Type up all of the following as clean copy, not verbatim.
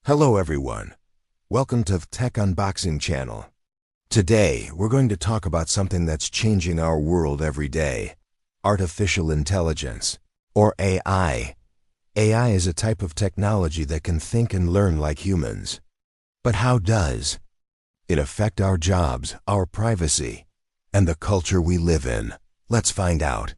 Hello everyone. Welcome to Tech Unboxing channel. Today, we're going to talk about something that's changing our world every day. Artificial intelligence, or AI. AI is a type of technology that can think and learn like humans. But how does it affect our jobs, our privacy, and the culture we live in? Let's find out.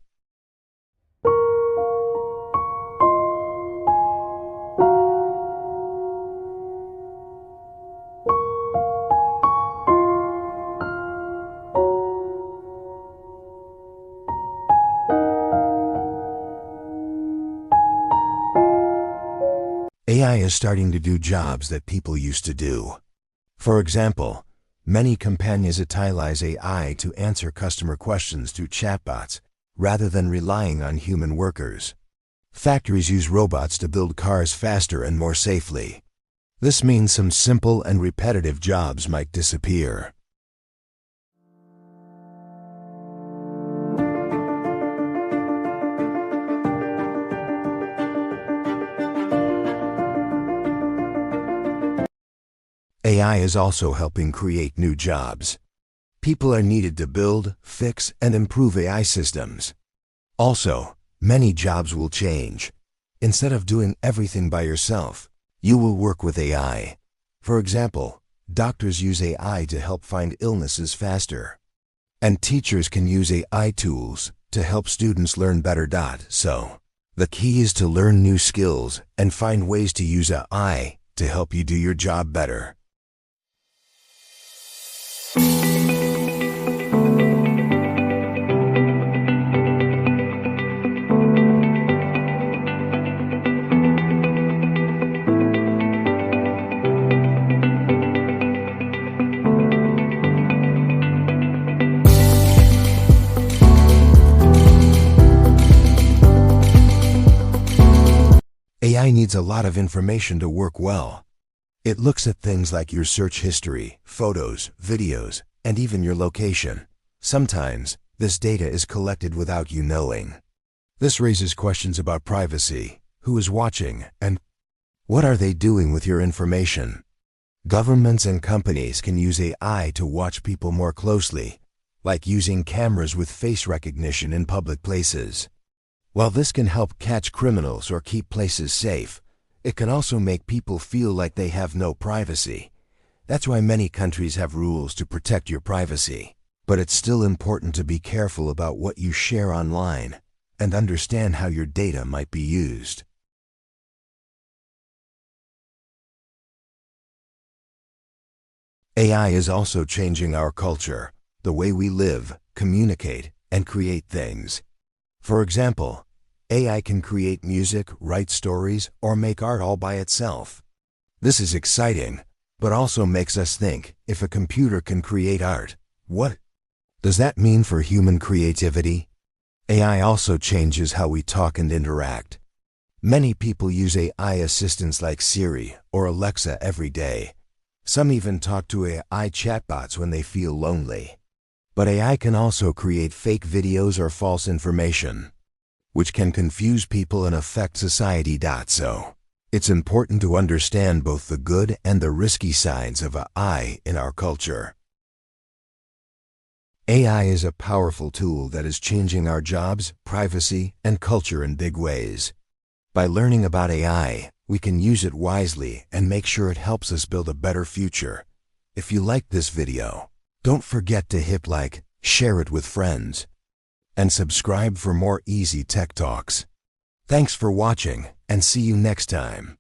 AI is starting to do jobs that people used to do. For example, many companies utilize AI to answer customer questions through chatbots, rather than relying on human workers. Factories use robots to build cars faster and more safely. This means some simple and repetitive jobs might disappear. AI is also helping create new jobs. People are needed to build, fix, and improve AI systems. Also, many jobs will change. Instead of doing everything by yourself, you will work with AI. For example, doctors use AI to help find illnesses faster. And teachers can use AI tools to help students learn better. So, the key is to learn new skills and find ways to use AI to help you do your job better. AI needs a lot of information to work well. It looks at things like your search history, photos, videos, and even your location. Sometimes, this data is collected without you knowing. This raises questions about privacy, who is watching, and what are they doing with your information? Governments and companies can use AI to watch people more closely, like using cameras with face recognition in public places. While this can help catch criminals or keep places safe, it can also make people feel like they have no privacy. That's why many countries have rules to protect your privacy. But it's still important to be careful about what you share online and understand how your data might be used. AI is also changing our culture, the way we live, communicate, and create things. For example, AI can create music, write stories, or make art all by itself. This is exciting, but also makes us think, if a computer can create art, what does that mean for human creativity? AI also changes how we talk and interact. Many people use AI assistants like Siri or Alexa every day. Some even talk to AI chatbots when they feel lonely. But AI can also create fake videos or false information, which can confuse people and affect society. So, it's important to understand both the good and the risky sides of AI in our culture. AI is a powerful tool that is changing our jobs, privacy, and culture in big ways. By learning about AI, we can use it wisely and make sure it helps us build a better future. If you liked this video, don't forget to hit like, share it with friends, and subscribe for more easy tech talks. Thanks for watching, and see you next time.